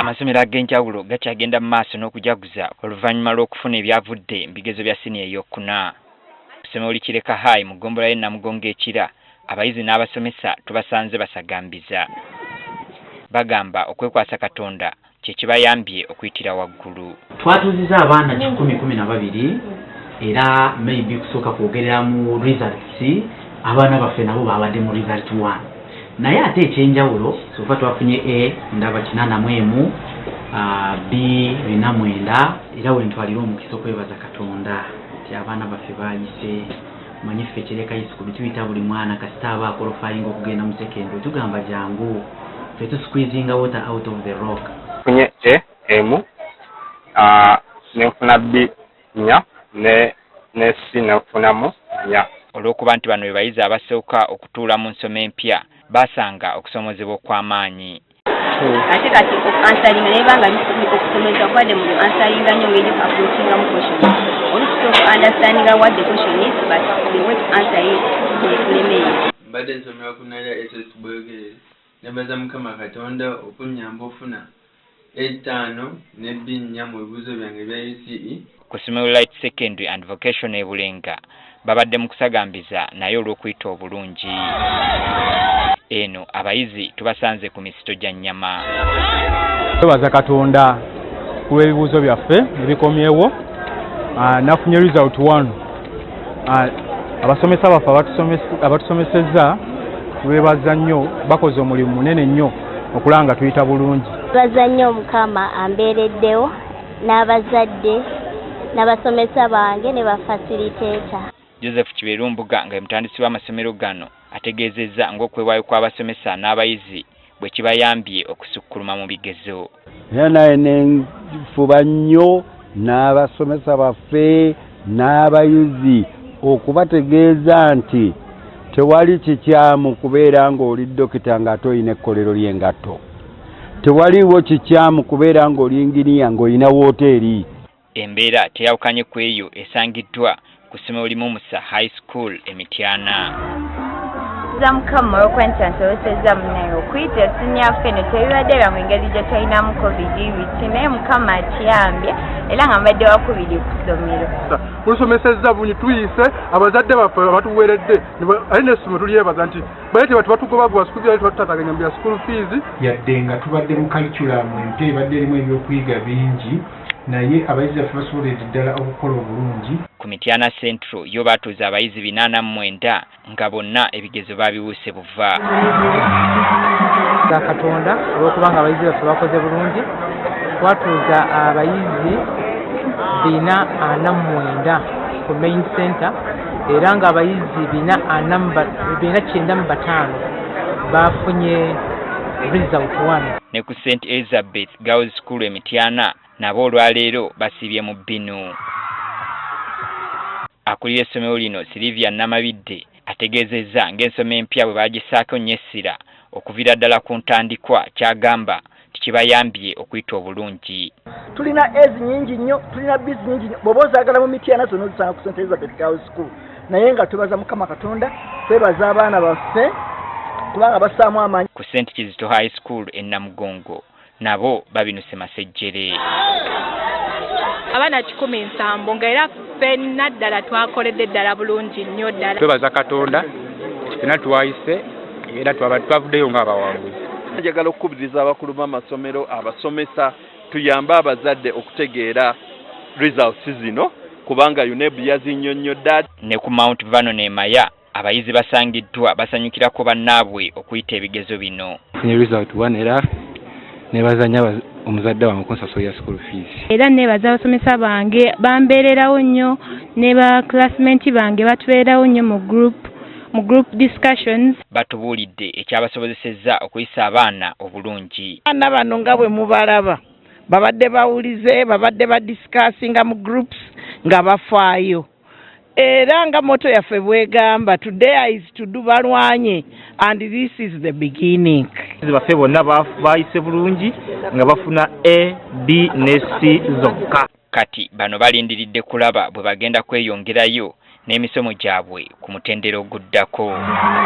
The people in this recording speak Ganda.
Amasomero ag'enjawulo gakyagenda mu maaso n'okujaguza oluvannyuma lw'okufuna ebyavudde mu bigezo bya siniya ey'okuna. Ku ssomero Likireka High mu ggombolola y'e Namugongo ekira, abayizi n'abasomesa tubasanze basagambiza. Bagamba okwekwasa Katonda kye kibayambye okuyitira waggulu. Twatuuziza abaana 112 era maybe kusooka kwogerera mu results abaana baffe nabo babadde mu result 1. Naye ate ekyenjawulo sofa twafunye A ndaba 84 B 49 era wentwalira omukisa okwebaza Katonda nti abaana baffe bayise manyi ffe Kireka High School tuyita buli mwana kasita aba qualifying okugenda mu secondary tugamba jangu ffe tu squeezing water out of the rock. Funye M nefuna B nya ne C nefunamu nya. Olw'okuba nti bano be bayizi abasooka okutuula mu nsoma empya basanga okusomozebwa okw'amaanyi. Ate kati answering nebanga okusomeza kwadde mu answering nnyo ngeri approaching mu question. Also understanding what the question is, but the way to answer it is mbadde nsomera ku Nalya SS Bwegere nebaza Mukama Katonda okunnyamba ofuna E5 ne B4 mu bibuuzo byange bya UCE. Ku ssomero Light Secondary and Vocational e Bulenga babadde mu kusagambiza naye olw'okuyita obulungi. Eno abayizi tubasanze ku misito gya nnyama. Twebaza Katonda ku ebibuuzo byaffe ebikomyewo. Nafunye result 1. Abasomesa baffe abatusomesezza tubeebaza nnyo, bakoze omulimu munene nnyo okulanga tuyita bulungi. Baza nnyo Mukama ambeereddewo n'abazadde n'abasomesa bange ne bafacilitator. Joseph Kiberumbuga nga mutandisi w'amasomero gano ategeezezza ng'okwewaayo kw'abasomesa n'abayizi bwe kibayambye okusukkuluma mu bigezo. Era naye nenfuba nnyo n'abasomesa baffe n'abayizi okubategeeza nti tewali kikyamu kubeera ng'oli dokita ng'ate olina ekkolero ly'engatto. Tewaliwo kikyamu kubeera ng'oli inginiya ng'olina wooteeri. Embeera teyawukanye ku eyo esangiddwa ku ssomero limu Musa High School e Mityana. Mukama okwensansobosezza munayo okuyita essimu yaffe ne tebibadde bya mu ngeri gye talinamu COVID-19 naye Mukama akiyambye era nga mbadde wakubiri ku ssomero. Tulusomesezza bunyi tuyise abazadde baffe batuweeredde ali n'essomero tulyebaza nti bale tebatugoba bwa school fees tutataganya bya school fees yadde nga tubadde mu curriculum empya ebadde erimu ebyokuyiga bingi naye abayizi baffe basoboledde ddala okukola obulungi. Ku Mityana Central yo baatuuza abayizi 89 nga bonna ebigezo babiwuse buva. Katonda olw'okubanga abayizi baffe bakoze bulungi twatuuza abayizi 449 ku main center era nga abayizi 495 bafunye result 1. Ne ku St Elizabeth Girls School e Mityana nabo olwaleero basibye mu bbinu. Akulira essomero lino Silivia Namabidde ategeezezza ng'ensoma empya bwe bagisaako nnyo essira okuviira ddala ku ntandikwa kyagamba tikibayambye okuyita obulungi. Tulina ezi nyingi nnyo, tulina bizi nyingi nnyo. Bw'oba ozaagala mu Mityana zonna ozisanga ku St Elizabeth Girls School. Naye nga twebaza Mukama Katonda, twebaza abaana baffe kubanga bassaamu amaanyi. Ku St Kizito High School e Namugongo nabo babinuse masejjere. Abaana 17 nga era ffenna ddala twakoledde ddala bulungi nnyo ddala. Twebaza Katonda ffenna twayise era twavuddeyo ng'abawanguzi. Njagala okukubiriza abakulu b'amasomero abasomesa tuyambe abazadde okutegeera results zino kubanga UNEB yazinnyonnyodde. Ne ku Mount Vernon e Maya abayizi basangiddwa basanyukirako bannaabwe okuyita ebigezo bino. Funye result 1 era nebazanya omuzadde wa mukonsaso ya school fees. Era nebaza abasomesa bange bambeererawo nnyo ne ba classmate bange batubeerawo nnyo mu group discussions. Batubuulidde ekyabasobozesezza okuyisa abaana obulungi. Abaana bano nga bwe mubalaba babadde bawulize babadde badiscussinga mu groups nga bafaayo. Era nga moto yaffe bwegamba today is to do balwanye and this is the beginning. Baffe bonna bayise bulungi nga bafuna A, B ne C zokka. Kati bano balindiridde kulaba bwe bagenda kweyongerayo n'emisomo gyabwe ku mutendera oguddako.